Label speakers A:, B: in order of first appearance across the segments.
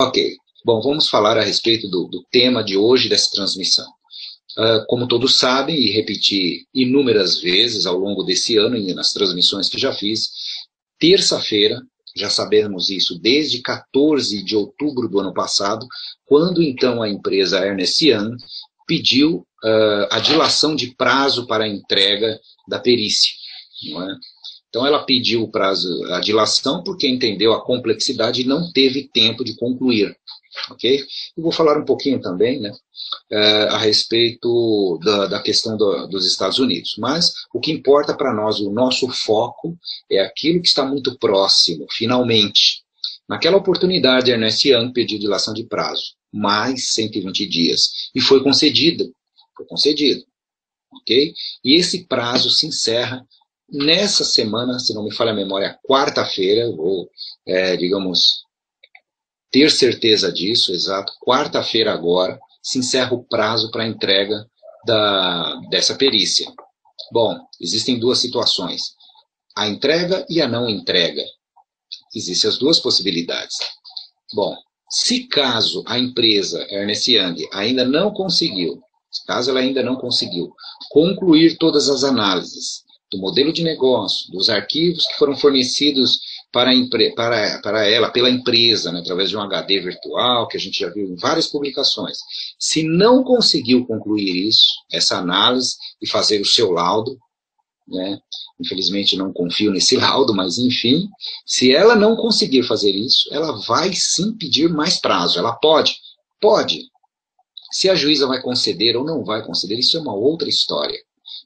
A: Ok. Bom, vamos falar a respeito do tema de hoje dessa transmissão. Como todos sabem, e repeti inúmeras vezes ao longo desse ano e nas transmissões que já fiz, terça-feira, já sabemos isso desde 14 de outubro do ano passado, quando então a empresa Ernst Young pediu a dilação de prazo para a entrega da perícia, não é? Então ela pediu o prazo, a dilação, porque entendeu a complexidade e não teve tempo de concluir. Ok? Eu vou falar um pouquinho também, né, a respeito da questão dos Estados Unidos. Mas o que importa para nós, o nosso foco, é aquilo que está muito próximo, finalmente. Naquela oportunidade, Ernst Young pediu dilação de prazo, mais 120 dias, e foi concedido. Foi concedido. Ok? E esse prazo se encerra nessa semana, se não me falha a memória, quarta-feira, eu vou, digamos, ter certeza disso, exato, quarta-feira agora, se encerra o prazo para a entrega dessa perícia. Bom, existem duas situações, a entrega e a não entrega. Existem as duas possibilidades. Bom, se caso a empresa Ernst Young ainda não conseguiu, caso ela ainda não conseguiu concluir todas as análises do modelo de negócio, dos arquivos que foram fornecidos para ela, pela empresa, né, através de um HD virtual, que a gente já viu em várias publicações. Se não conseguiu concluir isso, essa análise, e fazer o seu laudo, né, infelizmente não confio nesse laudo, mas enfim, se ela não conseguir fazer isso, ela vai sim pedir mais prazo. Ela pode. Se a juíza vai conceder ou não vai conceder, isso é uma outra história,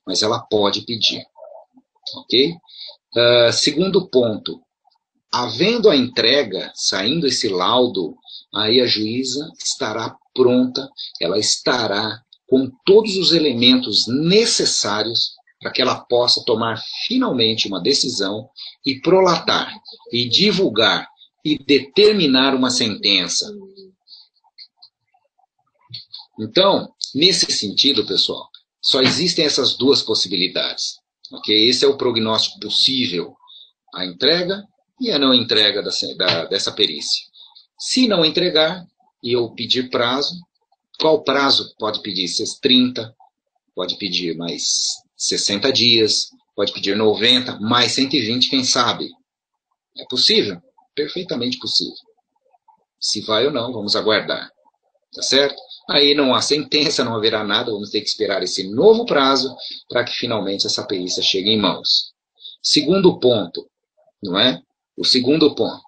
A: mas ela pode pedir. Ok? Segundo ponto, havendo a entrega, saindo esse laudo, aí a juíza estará pronta, ela estará com todos os elementos necessários para que ela possa tomar finalmente uma decisão e prolatar, e divulgar, e determinar uma sentença. Então, nesse sentido, pessoal, só existem essas duas possibilidades. Okay? Esse é o prognóstico possível, a entrega e a não entrega dessa perícia. Se não entregar e eu pedir prazo, qual prazo pode pedir? 30, pode pedir mais 60 dias, pode pedir 90, mais 120, quem sabe? É possível? Perfeitamente possível. Se vai ou não, vamos aguardar. Tá certo? Aí não há sentença, não haverá nada, vamos ter que esperar esse novo prazo para que finalmente essa perícia chegue em mãos. Segundo ponto, não é? O segundo ponto,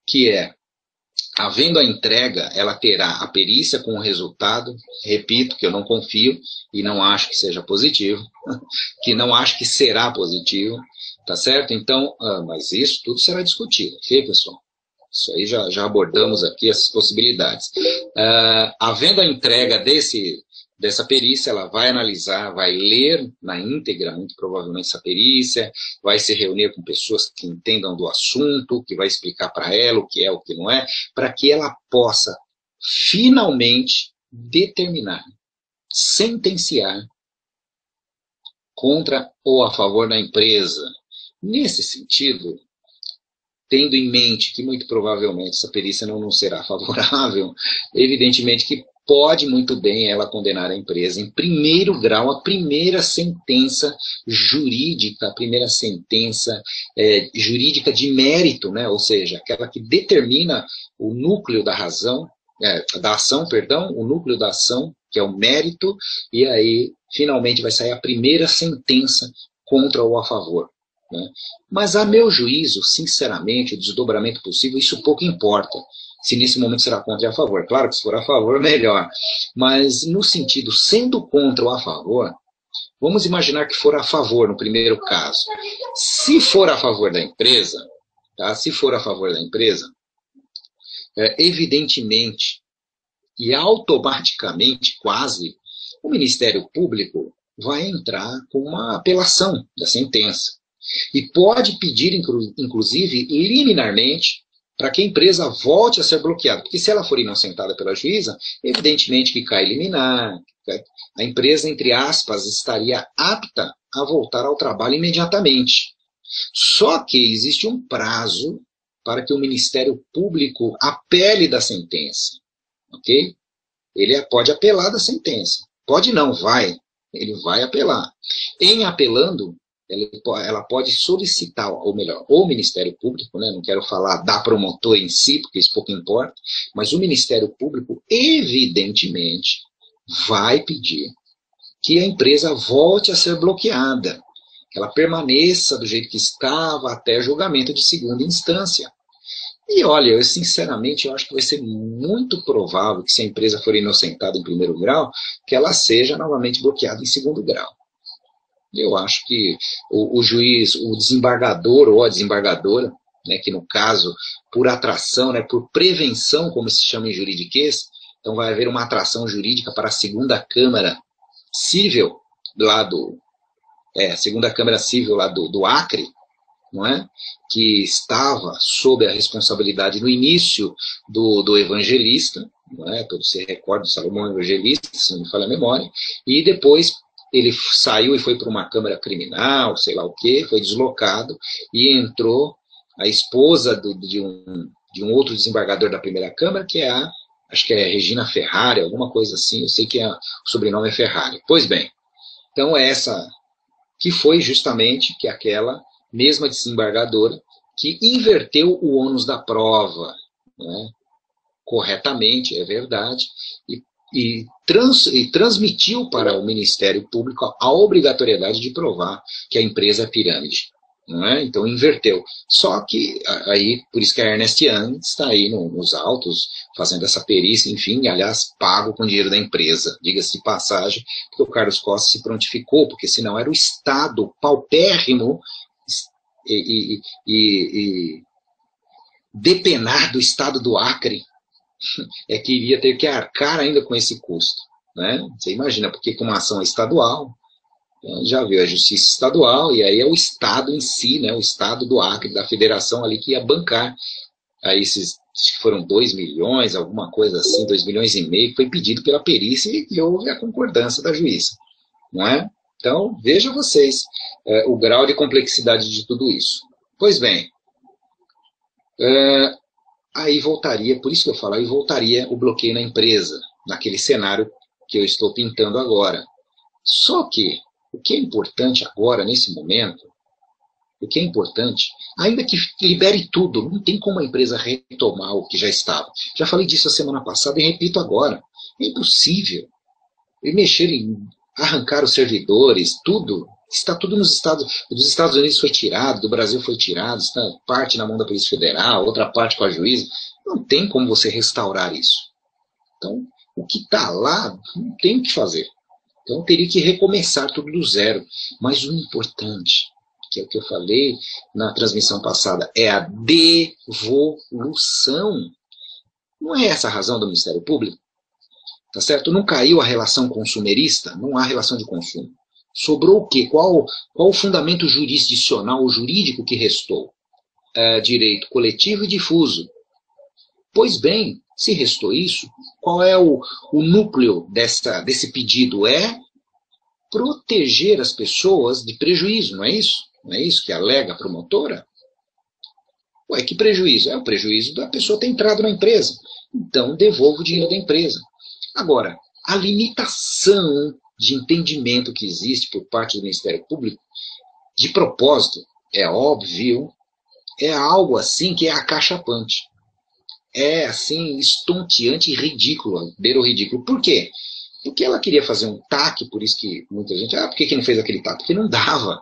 A: que é, havendo a entrega, ela terá a perícia com o resultado, repito, que eu não confio e não acho que seja positivo, que não acho que será positivo, tá certo? Então, mas isso tudo será discutido, ok, pessoal? Isso aí já abordamos aqui essas possibilidades. Havendo a entrega dessa perícia, ela vai analisar, vai ler na íntegra, muito provavelmente, essa perícia, vai se reunir com pessoas que entendam do assunto, que vai explicar para ela o que é, o que não é, para que ela possa finalmente determinar, sentenciar contra ou a favor da empresa. Nesse sentido, tendo em mente que muito provavelmente essa perícia não será favorável, evidentemente que pode muito bem ela condenar a empresa em primeiro grau, a primeira sentença jurídica, a primeira sentença jurídica de mérito, né? Ou seja, aquela que determina o núcleo da razão, da ação, perdão, o núcleo da ação, que é o mérito, e aí finalmente vai sair a primeira sentença contra ou a favor. Né? Mas a meu juízo, sinceramente, o desdobramento possível, isso pouco importa, se nesse momento será contra ou a favor. Claro que se for a favor, melhor. Mas no sentido, sendo contra ou a favor, vamos imaginar que for a favor no primeiro caso. Se for a favor da empresa, tá? Se for a favor da empresa, evidentemente e automaticamente, quase, o Ministério Público vai entrar com uma apelação da sentença. E pode pedir, inclusive, liminarmente, para que a empresa volte a ser bloqueada. Porque se ela for inocentada pela juíza, evidentemente que cai liminar, a empresa, entre aspas, estaria apta a voltar ao trabalho imediatamente. Só que existe um prazo, para que o Ministério Público apele da sentença, ok? Ele pode apelar da sentença. Pode não, vai. Ele vai apelar. Em apelando, ela pode solicitar, ou melhor, o Ministério Público, né, não quero falar da promotora em si, porque isso pouco importa, mas o Ministério Público, evidentemente, vai pedir que a empresa volte a ser bloqueada, que ela permaneça do jeito que estava até julgamento de segunda instância. E olha, eu sinceramente eu acho que vai ser muito provável que se a empresa for inocentada em primeiro grau, que ela seja novamente bloqueada em segundo grau. Eu acho que o juiz, o desembargador ou a desembargadora, né, que no caso, por atração, né, por prevenção, como se chama em juridiquês, então vai haver uma atração jurídica para a segunda Câmara Civil lá segunda Câmara Civil lá do Acre, não é? Que estava sob a responsabilidade no início do evangelista, não é? Todos se recordam do Salomão Evangelista, se não me falha a memória, e depois ele saiu e foi para uma câmara criminal, sei lá o que, foi deslocado, e entrou a esposa de um outro desembargador da primeira câmara, que é acho que é Regina Ferrari, alguma coisa assim, eu sei que o sobrenome é Ferrari. Pois bem, então essa que foi justamente aquela mesma desembargadora que inverteu o ônus da prova, né, corretamente, é verdade, e transmitiu para o Ministério Público a obrigatoriedade de provar que a empresa é pirâmide. Não é? Então inverteu. Só que aí, por isso que a Ernst Young está aí nos autos, fazendo essa perícia, enfim, aliás, pago com dinheiro da empresa, diga-se de passagem, porque o Carlos Costa se prontificou, porque senão era o Estado paupérrimo e depenar do Estado do Acre que iria ter que arcar ainda com esse custo. Né? Você imagina, porque com uma ação estadual, já viu a justiça estadual, e aí é o Estado em si, né, o Estado do Acre, da federação ali, que ia bancar aí esses, foram 2 milhões, alguma coisa assim, 2 milhões e meio, que foi pedido pela perícia e houve a concordância da juíza. Não é? Então, vejam vocês o grau de complexidade de tudo isso. Pois bem, aí voltaria, por isso que eu falo, aí voltaria o bloqueio na empresa, naquele cenário que eu estou pintando agora. Só que o que é importante agora, nesse momento, o que é importante, ainda que libere tudo, não tem como a empresa retomar o que já estava. Já falei disso a semana passada e repito agora. É impossível. E mexer em arrancar os servidores, tudo, está tudo nos dos Estados Unidos foi tirado, do Brasil foi tirado, está parte na mão da Polícia Federal, outra parte com a juíza. Não tem como você restaurar isso. Então, o que está lá, não tem o que fazer. Então, teria que recomeçar tudo do zero. Mas o importante, que é o que eu falei na transmissão passada, é a devolução. Não é essa a razão do Ministério Público? Tá certo? Não caiu a relação consumerista? Não há relação de consumo. Sobrou o quê? Qual o fundamento jurisdicional ou jurídico que restou? Direito coletivo e difuso. Pois bem, se restou isso, qual é o núcleo desse pedido? É proteger as pessoas de prejuízo, não é isso? Não é isso que alega a promotora? Ué, que prejuízo? É o prejuízo da pessoa ter entrado na empresa. Então, devolva o dinheiro da empresa. Agora, a limitação de entendimento que existe por parte do Ministério Público, de propósito, é óbvio, é algo assim que é acachapante. É assim, estonteante e ridículo, beira o ridículo. Por quê? Porque ela queria fazer um TAC, por isso que muita gente, por que não fez aquele TAC? Porque não dava.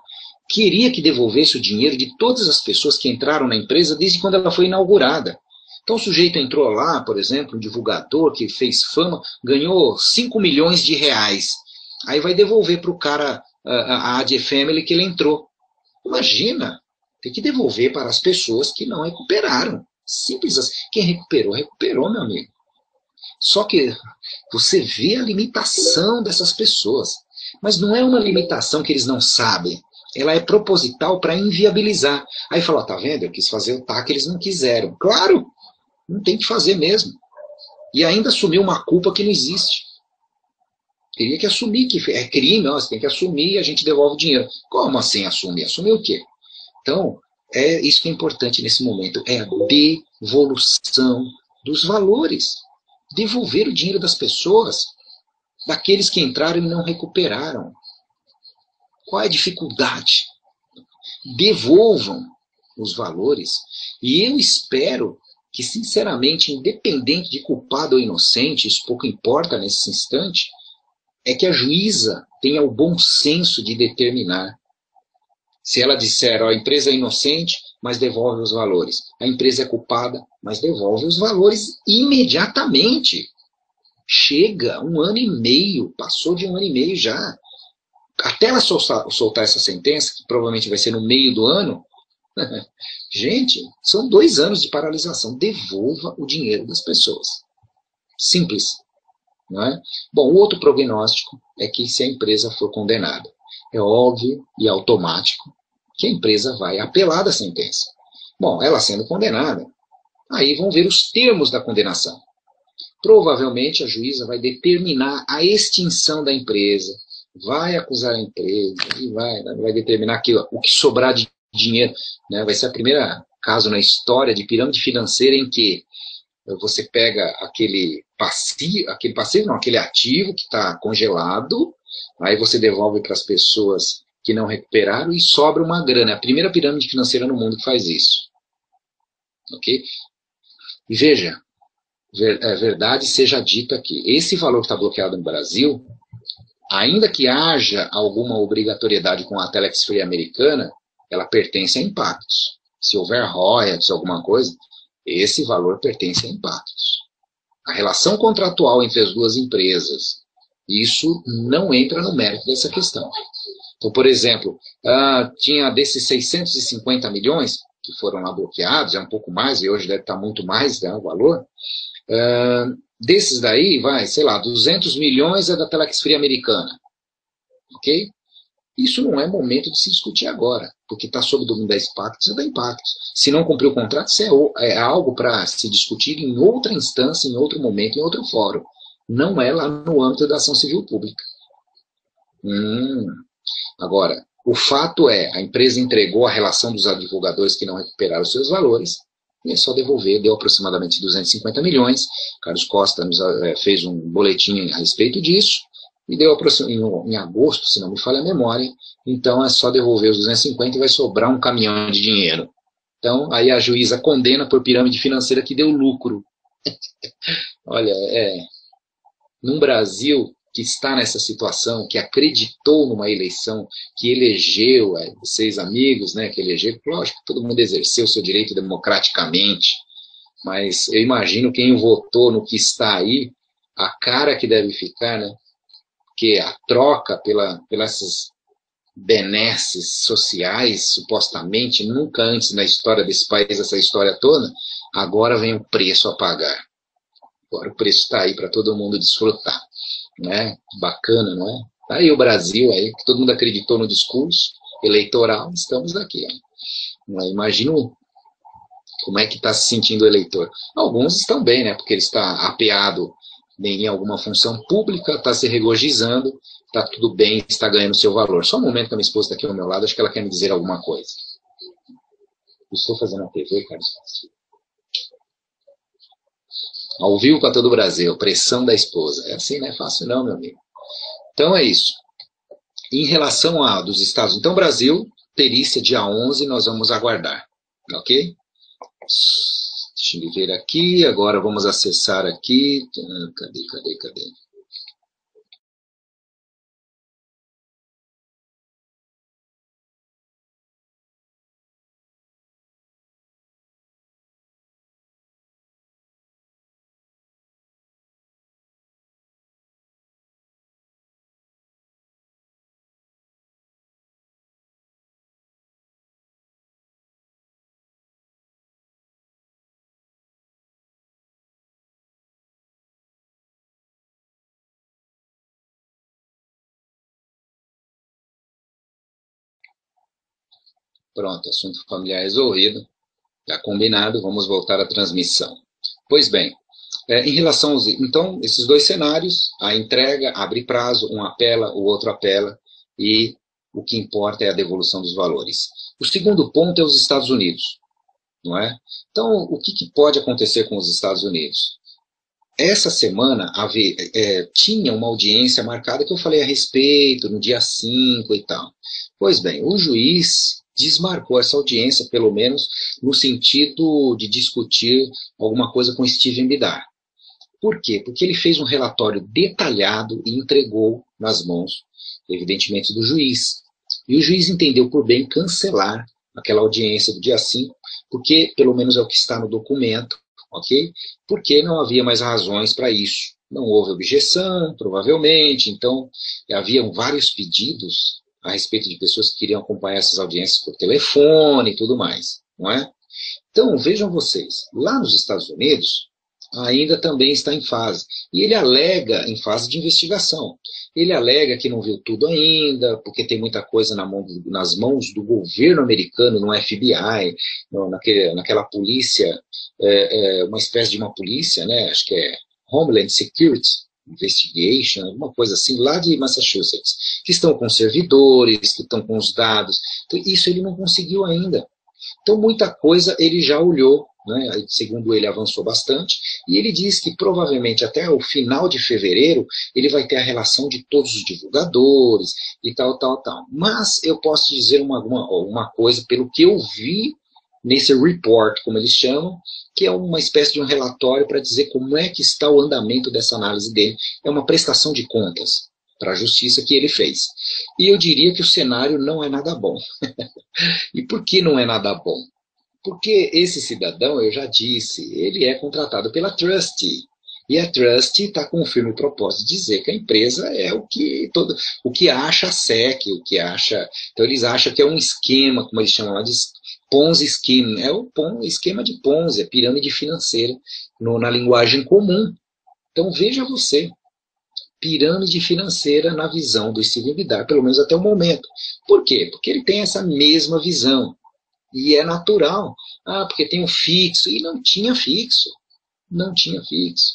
A: Queria que devolvesse o dinheiro de todas as pessoas que entraram na empresa desde quando ela foi inaugurada. Então o sujeito entrou lá, por exemplo, um divulgador que fez fama, ganhou 5 milhões de reais. Aí vai devolver para o cara a AD Family que ele entrou. Imagina, tem que devolver para as pessoas que não recuperaram. Simples assim. Quem recuperou, recuperou, meu amigo. Só que você vê a limitação dessas pessoas. Mas não é uma limitação que eles não sabem. Ela é proposital para inviabilizar. Aí fala, tá vendo? Eu quis fazer o TAC, eles não quiseram. Claro, não tem que fazer mesmo. E ainda assumir uma culpa que não existe. Teria que assumir que é crime, ó, você tem que assumir e a gente devolve o dinheiro. Como assim assumir? Assumir o quê? Então, é isso que é importante nesse momento, é a devolução dos valores. Devolver o dinheiro das pessoas, daqueles que entraram e não recuperaram. Qual é a dificuldade? Devolvam os valores. E eu espero que, sinceramente, independente de culpado ou inocente, isso pouco importa nesse instante, é que a juíza tenha o bom senso de determinar. Se ela disser, ó, a empresa é inocente, mas devolve os valores. A empresa é culpada, mas devolve os valores imediatamente. Chega, 1 ano e meio, passou de 1 ano e meio já. Até ela soltar essa sentença, que provavelmente vai ser no meio do ano, gente, são 2 anos de paralisação. Devolva o dinheiro das pessoas. Simples. Não é? Bom, o outro prognóstico é que se a empresa for condenada, é óbvio e automático que a empresa vai apelar da sentença. Bom, ela sendo condenada, aí vão ver os termos da condenação. Provavelmente a juíza vai determinar a extinção da empresa, vai acusar a empresa e vai determinar que o que sobrar de dinheiro, né, vai ser a primeira caso na história de pirâmide financeira em que você pega aquele passivo não, aquele ativo que está congelado, aí você devolve para as pessoas que não recuperaram e sobra uma grana. É a primeira pirâmide financeira no mundo que faz isso. Ok? E veja, verdade seja dita aqui, esse valor que está bloqueado no Brasil, ainda que haja alguma obrigatoriedade com a Telex Free americana, ela pertence a impactos. Se houver royalties, alguma coisa, esse valor pertence a impactos. A relação contratual entre as duas empresas, isso não entra no mérito dessa questão. Então, por exemplo, tinha desses 650 milhões que foram lá bloqueados, é um pouco mais, e hoje deve estar muito mais, né, o valor. Desses daí, sei lá, 200 milhões é da Telex Free americana. Ok? Isso não é momento de se discutir agora, porque está sob o domínio da Impactos, é da Impactos. Se não cumprir o contrato, isso é algo para se discutir em outra instância, em outro momento, em outro fórum. Não é lá no âmbito da ação civil pública. Agora, o fato é, a empresa entregou a relação dos advogadores que não recuperaram seus valores, e é só devolver, deu aproximadamente 250 milhões. Carlos Costa fez um boletim a respeito disso, e deu em agosto, se não me falha a memória, então é só devolver os 250 e vai sobrar um caminhão de dinheiro. Então, aí a juíza condena por pirâmide financeira que deu lucro. Olha, num Brasil que está nessa situação, que acreditou numa eleição, que elegeu, vocês amigos, né, que elegeram, lógico, todo mundo exerceu o seu direito democraticamente, mas eu imagino quem votou no que está aí, a cara que deve ficar, né, que a troca pelas benesses sociais, supostamente, nunca antes na história desse país, essa história toda, agora vem o preço a pagar. Agora o preço está aí para todo mundo desfrutar. Né? Bacana, não é? Tá aí o Brasil, aí, que todo mundo acreditou no discurso eleitoral, estamos aqui. Imagino como é que está se sentindo o eleitor. Alguns estão bem, né? Porque ele está apeado em alguma função pública, está se regozijando, está tudo bem, está ganhando seu valor. Só um momento que a minha esposa está aqui ao meu lado, acho que ela quer me dizer alguma coisa. Estou fazendo a TV, Carlos. Ao vivo para todo o Brasil, pressão da esposa. É assim, não é fácil não, meu amigo. Então é isso. Em relação a dos Estados Unidos, então Brasil, perícia dia 11, nós vamos aguardar. Ok? Deixa eu ver aqui, agora vamos acessar aqui. Cadê? Pronto, assunto familiar resolvido. Está combinado, vamos voltar à transmissão. Pois bem, em relação aos... Então, esses dois cenários, a entrega abre prazo, um apela, o outro apela, e o que importa é a devolução dos valores. O segundo ponto é os Estados Unidos, não é? Então, o que pode acontecer com os Estados Unidos? Essa semana tinha uma audiência marcada que eu falei a respeito, no dia 5 e tal. Pois bem, o juiz desmarcou essa audiência, pelo menos no sentido de discutir alguma coisa com Steven Bidar. Por quê? Porque ele fez um relatório detalhado e entregou nas mãos, evidentemente, do juiz. E o juiz entendeu por bem cancelar aquela audiência do dia 5, porque, pelo menos é o que está no documento, ok? Porque não havia mais razões para isso. Não houve objeção, provavelmente, então haviam vários pedidos a respeito de pessoas que queriam acompanhar essas audiências por telefone e tudo mais, não é? Então, vejam vocês, lá nos Estados Unidos, ainda também está em fase. E ele alega em fase de investigação. Ele alega que não viu tudo ainda, porque tem muita coisa nas mãos do governo americano, no FBI, naquela polícia, uma espécie de uma polícia, né? Acho que é Homeland Security Investigation, alguma coisa assim, lá de Massachusetts, que estão com servidores, que estão com os dados. Então, isso ele não conseguiu ainda. Então, muita coisa ele já olhou, né? Segundo ele, avançou bastante, e ele diz que provavelmente até o final de fevereiro ele vai ter a relação de todos os divulgadores e tal, tal, tal. Mas eu posso dizer uma coisa, pelo que eu vi nesse report, como eles chamam, que é uma espécie de um relatório para dizer como é que está o andamento dessa análise dele. É uma prestação de contas para a justiça que ele fez. E eu diria que o cenário não é nada bom. E por que não é nada bom? Porque esse cidadão, eu já disse, ele é contratado pela Trustee. E a Trustee está com o firme propósito de dizer que a empresa é o que acha a SEC, o que acha. Então eles acham que é um esquema, como eles chamam lá de Ponzi Scheme. É o esquema de Ponzi, a pirâmide financeira, na linguagem comum. Então veja você, pirâmide financeira na visão do Steven Bidar, pelo menos até o momento. Por quê? Porque ele tem essa mesma visão. E é natural. Porque tem um fixo. E não tinha fixo. Não tinha fixo.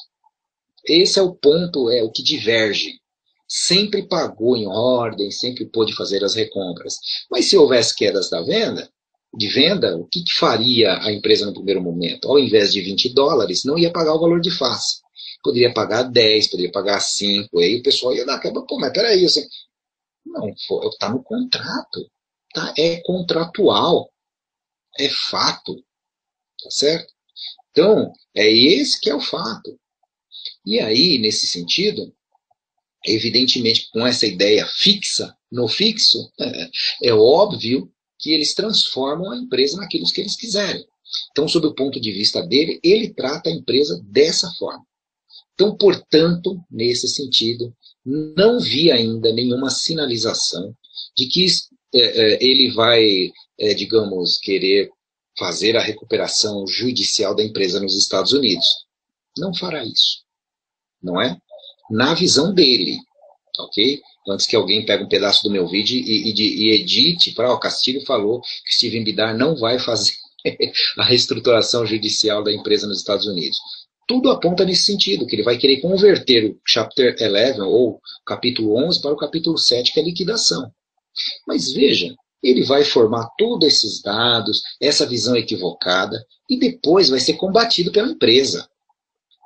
A: Esse é o ponto, é o que diverge. Sempre pagou em ordem, sempre pôde fazer as recompras. Mas se houvesse quedas de venda, o que faria a empresa no primeiro momento? Ao invés de $20, não ia pagar o valor de face. Poderia pagar 10, poderia pagar 5. Aí o pessoal ia dar quebra. Pô, mas peraí, assim, não, está no contrato. Tá? É contratual. É fato, tá certo? Então, é esse que é o fato. E aí, nesse sentido, evidentemente, com essa ideia fixa, no fixo, é óbvio que eles transformam a empresa naquilo que eles quiserem. Então, sob o ponto de vista dele, ele trata a empresa dessa forma. Então, portanto, nesse sentido, não vi ainda nenhuma sinalização de que ele vai, digamos, querer fazer a recuperação judicial da empresa nos Estados Unidos. Não fará isso, não é? Na visão dele, ok? Antes que alguém pegue um pedaço do meu vídeo e edite para o Castilho falou que Steven Bidar não vai fazer a reestruturação judicial da empresa nos Estados Unidos. Tudo aponta nesse sentido, que ele vai querer converter o Chapter 11, ou capítulo 11, para o capítulo 7, que é a liquidação. Mas veja, ele vai formar todos esses dados, essa visão equivocada, e depois vai ser combatido pela empresa.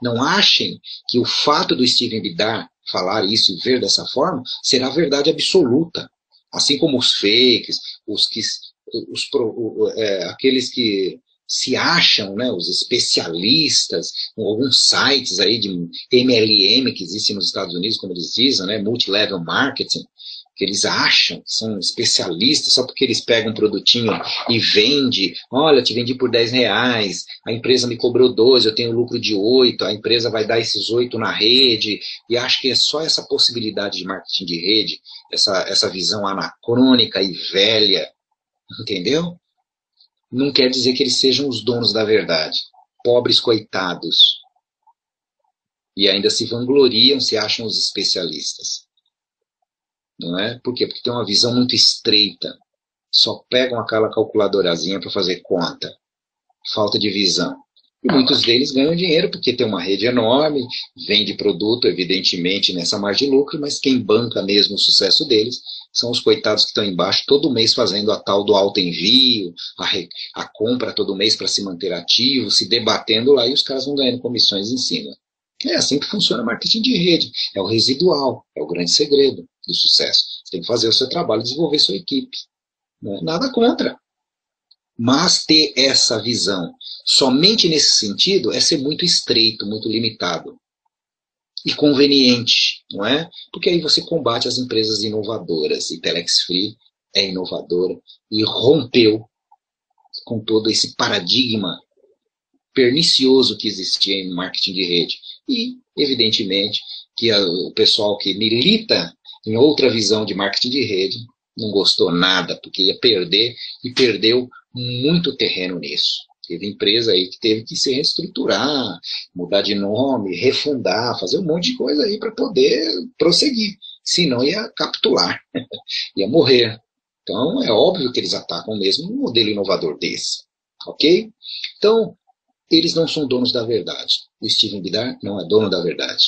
A: Não achem que o fato do Steven Bidar falar isso e ver dessa forma será verdade absoluta. Assim como os fakes, aqueles que se acham, né, os especialistas, alguns sites aí de MLM que existem nos Estados Unidos, como eles dizem, né, multilevel marketing, que eles acham que são especialistas só porque eles pegam um produtinho e vendem. Olha, eu te vendi por R$10, a empresa me cobrou 12, eu tenho lucro de 8, a empresa vai dar esses 8 na rede, e acho que é só essa possibilidade de marketing de rede, essa visão anacrônica e velha, entendeu? Não quer dizer que eles sejam os donos da verdade. Pobres coitados. E ainda se vangloriam, se acham os especialistas. Não é? Por quê? Porque tem uma visão muito estreita. Só pegam aquela calculadorazinha para fazer conta. Falta de visão. E muitos deles ganham dinheiro porque tem uma rede enorme, vende produto, evidentemente, nessa margem de lucro, mas quem banca mesmo o sucesso deles São os coitados que estão embaixo todo mês fazendo a tal do alto envio, a compra todo mês para se manter ativo, se debatendo lá e os caras vão ganhando comissões em cima. É assim que funciona o marketing de rede. É o residual, é o grande segredo do sucesso. Você tem que fazer o seu trabalho, desenvolver sua equipe. Não é nada contra. Mas ter essa visão somente nesse sentido é ser muito estreito, muito limitado. E conveniente, não é? Porque aí você combate as empresas inovadoras. E Telex Free é inovadora e rompeu com todo esse paradigma pernicioso que existia em marketing de rede. E, evidentemente, que o pessoal que milita em outra visão de marketing de rede não gostou nada, porque ia perder e perdeu muito terreno nisso. Teve empresa aí que teve que se reestruturar, mudar de nome, refundar, fazer um monte de coisa aí para poder prosseguir. Senão ia capitular, ia morrer. Então é óbvio que eles atacam mesmo um modelo inovador desse. Ok? Então, eles não são donos da verdade. O Steven Bidar não é dono da verdade.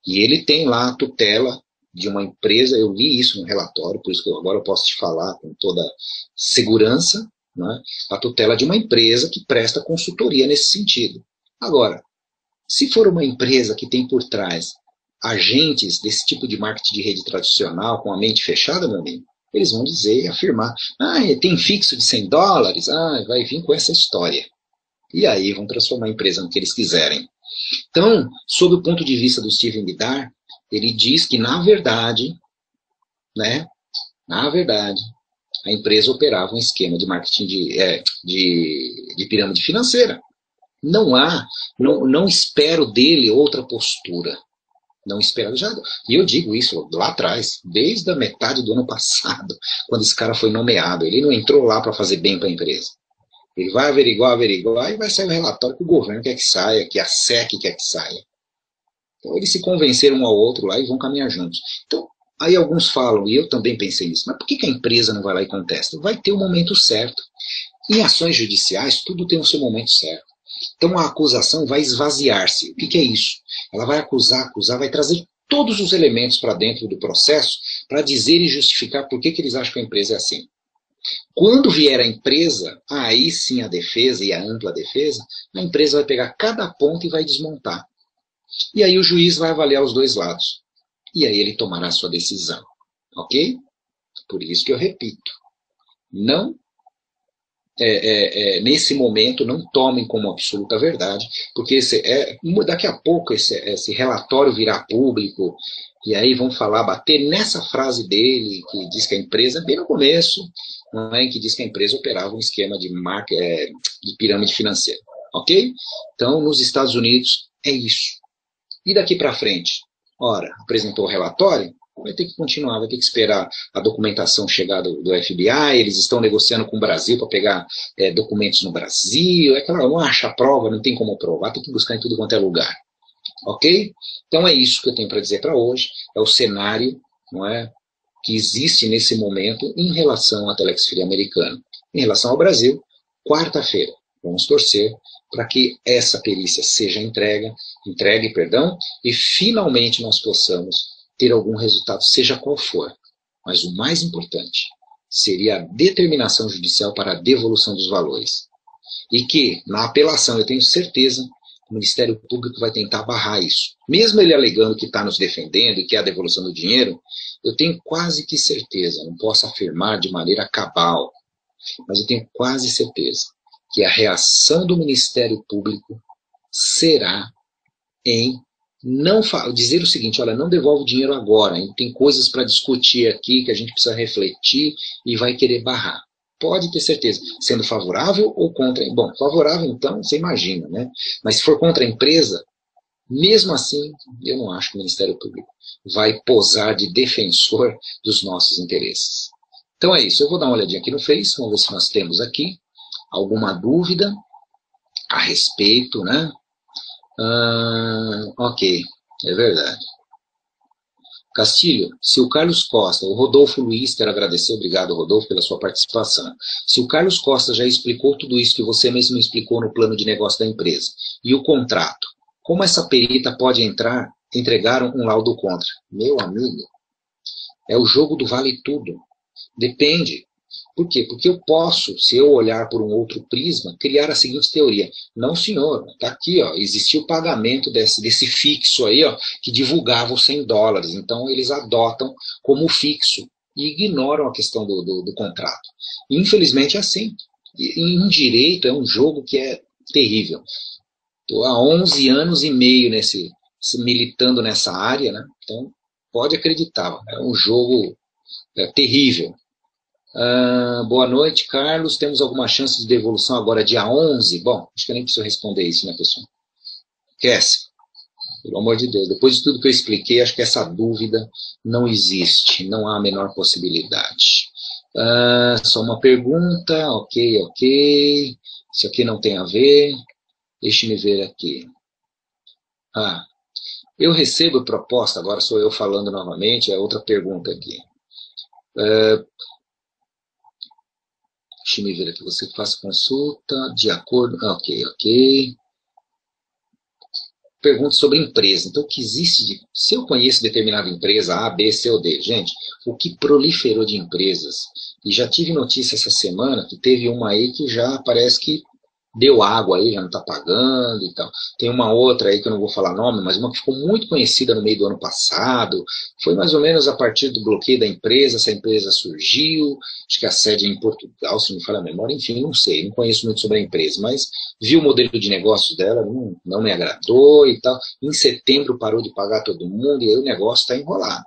A: E ele tem lá a tutela de uma empresa, eu li isso no relatório, por isso que agora eu posso te falar com toda segurança, né, a tutela de uma empresa que presta consultoria nesse sentido. Agora, se for uma empresa que tem por trás agentes desse tipo de marketing de rede tradicional, com a mente fechada, meu amigo, eles vão dizer e afirmar, tem fixo de $100, vai vir com essa história. E aí vão transformar a empresa no que eles quiserem. Então, sob o ponto de vista do Steven Bidar, ele diz que, na verdade, a empresa operava um esquema de marketing de pirâmide financeira. Não espero dele outra postura. Não espero. E eu digo isso lá atrás, desde a metade do ano passado, quando esse cara foi nomeado. Ele não entrou lá para fazer bem para a empresa. Ele vai averiguar, e vai sair um relatório que o governo quer que saia, que a SEC quer que saia. Então eles se convenceram um ao outro lá e vão caminhar juntos. Então, aí alguns falam, e eu também pensei nisso, mas por que a empresa não vai lá e contesta? Vai ter o momento certo. Em ações judiciais, tudo tem o seu momento certo. Então a acusação vai esvaziar-se. O que é isso? Ela vai acusar, vai trazer todos os elementos para dentro do processo para dizer e justificar por que eles acham que a empresa é assim. Quando vier a empresa, aí sim a defesa e a ampla defesa, a empresa vai pegar cada ponto e vai desmontar. E aí o juiz vai avaliar os dois lados. E aí ele tomará a sua decisão. Ok? Por isso que eu repito. Não, nesse momento, não tomem como absoluta verdade, porque daqui a pouco esse relatório virá público, e aí vão bater nessa frase dele, que diz que a empresa, bem no começo, não é, que diz que a empresa operava um esquema de pirâmide financeira. Ok? Então, nos Estados Unidos, é isso. E daqui para frente? Ora, apresentou o relatório, vai ter que continuar, vai ter que esperar a documentação chegar do FBI, eles estão negociando com o Brasil para pegar documentos no Brasil, não acha a prova, não tem como provar, tem que buscar em tudo quanto é lugar. Ok? Então é isso que eu tenho para dizer para hoje, é o cenário, não é, que existe nesse momento em relação à Telex Free americana. Em relação ao Brasil, quarta-feira, vamos torcer para que essa perícia seja entregue, e finalmente nós possamos ter algum resultado, seja qual for. Mas o mais importante seria a determinação judicial para a devolução dos valores. E que, na apelação, eu tenho certeza que o Ministério Público vai tentar barrar isso. Mesmo ele alegando que está nos defendendo e que é a devolução do dinheiro, eu tenho quase que certeza, não posso afirmar de maneira cabal, mas eu tenho quase certeza que a reação do Ministério Público será em não dizer o seguinte, olha, não devolve o dinheiro agora, tem coisas para discutir aqui que a gente precisa refletir e vai querer barrar. Pode ter certeza, sendo favorável ou contra. Bom, favorável então, você imagina, né? Mas se for contra a empresa, mesmo assim, eu não acho que o Ministério Público vai posar de defensor dos nossos interesses. Então é isso, eu vou dar uma olhadinha aqui no Face, vamos ver se nós temos aqui alguma dúvida a respeito, né? Ok, é verdade. Castilho, se o Carlos Costa, o Rodolfo Luiz, quero agradecer, obrigado Rodolfo pela sua participação. Se o Carlos Costa já explicou tudo isso que você mesmo explicou no plano de negócio da empresa, e o contrato, como essa perita pode entregar um laudo contra? Meu amigo, É o jogo do vale tudo. Depende. Por quê? Porque eu posso, se eu olhar por um outro prisma, criar a seguinte teoria. Não, senhor, está aqui, ó, existia o pagamento desse fixo aí, ó, que divulgava os US$ 100. Então, eles adotam como fixo e ignoram a questão do contrato. Infelizmente, é assim. E, em direito, é um jogo que é terrível. Estou há 11 anos e meio militando nessa área, né? Então, pode acreditar, é um jogo terrível. Boa noite, Carlos. Temos alguma chance de devolução agora dia 11? Bom, acho que eu nem preciso responder isso, né, pessoal? Esquece. Pelo amor de Deus. Depois de tudo que eu expliquei, acho que essa dúvida não existe. Não há a menor possibilidade. Só uma pergunta. Ok. Isso aqui não tem a ver. Deixe-me ver aqui. Eu recebo proposta, agora sou eu falando novamente, é outra pergunta aqui. Deixa-me ver aqui, você faz consulta de acordo... Ok. Pergunta sobre empresa. Então, o que existe se eu conheço determinada empresa, A, B, C ou D? Gente, o que proliferou de empresas? E já tive notícia essa semana que teve uma aí que já parece que deu água aí, já não está pagando e tal. Tem uma outra aí que eu não vou falar nome, mas uma que ficou muito conhecida no meio do ano passado. Foi mais ou menos a partir do bloqueio da empresa, essa empresa surgiu, acho que a sede é em Portugal, se não me falha a memória, enfim, não sei, não conheço muito sobre a empresa, mas vi o modelo de negócios dela, não me agradou e tal. Em setembro parou de pagar todo mundo e aí o negócio está enrolado.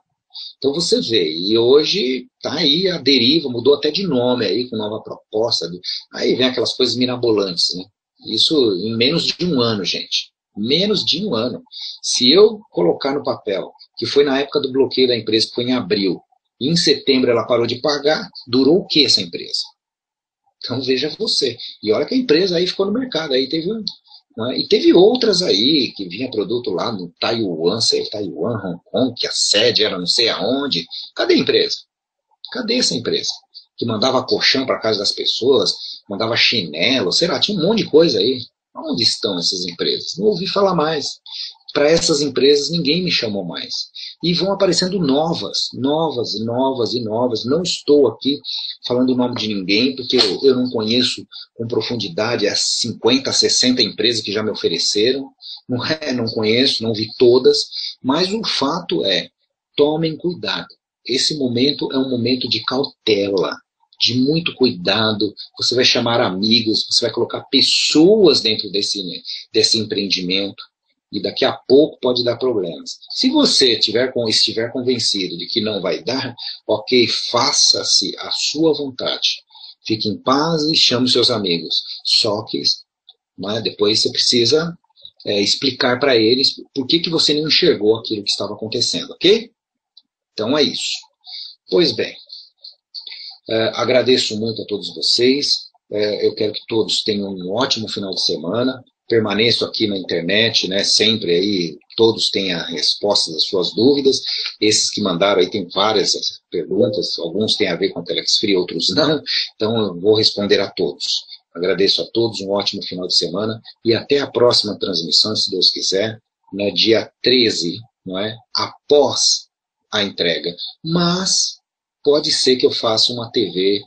A: Então você vê, e hoje está aí a deriva, mudou até de nome aí, com nova proposta. Aí vem aquelas coisas mirabolantes, né? Isso em menos de um ano, gente. Menos de um ano. Se eu colocar no papel, que foi na época do bloqueio da empresa, que foi em abril, e em setembro ela parou de pagar, durou o que essa empresa? Então veja você. E olha que a empresa aí ficou no mercado, aí teve né? E teve outras aí, que vinha produto lá no Taiwan, Hong Kong, que a sede era não sei aonde. Cadê a empresa? Cadê essa empresa? Que mandava colchão para casa das pessoas, mandava chinelo, sei lá, tinha um monte de coisa aí. Onde estão essas empresas? Não ouvi falar mais. Para essas empresas ninguém me chamou mais. E vão aparecendo novas. Não estou aqui falando o nome de ninguém, porque eu não conheço com profundidade as 50, 60 empresas que já me ofereceram. Não conheço, não vi todas. Mas o fato é, tomem cuidado. Esse momento é um momento de cautela, de muito cuidado. Você vai chamar amigos, você vai colocar pessoas dentro desse empreendimento. E daqui a pouco pode dar problemas. Se você estiver convencido de que não vai dar, ok, faça-se a sua vontade. Fique em paz e chame os seus amigos. Só que depois você precisa explicar para eles por que você não enxergou aquilo que estava acontecendo, ok? Então é isso. Pois bem, agradeço muito a todos vocês. Eu quero que todos tenham um ótimo final de semana. Permaneço aqui na internet, né, sempre aí, todos têm a resposta das suas dúvidas. Esses que mandaram aí tem várias perguntas, alguns têm a ver com a Telex Free, outros não, então eu vou responder a todos. Agradeço a todos, um ótimo final de semana e até a próxima transmissão, se Deus quiser, no dia 13, não é? Após a entrega. Mas pode ser que eu faça uma TV,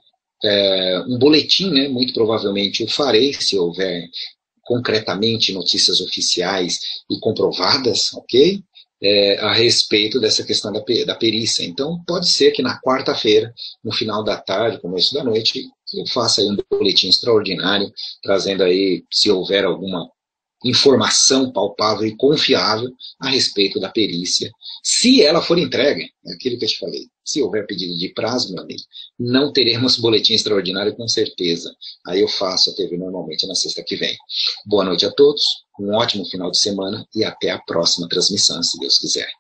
A: um boletim, né, muito provavelmente eu farei, se houver concretamente notícias oficiais e comprovadas, ok? A respeito dessa questão da perícia. Então, pode ser que na quarta-feira, no final da tarde, começo da noite, eu faça aí um boletim extraordinário, trazendo aí, se houver alguma informação palpável e confiável a respeito da perícia, se ela for entregue, é aquilo que eu te falei, se houver pedido de prazo, meu amigo, não teremos boletim extraordinário com certeza. Aí eu faço a TV normalmente na sexta que vem. Boa noite a todos, um ótimo final de semana e até a próxima transmissão, se Deus quiser.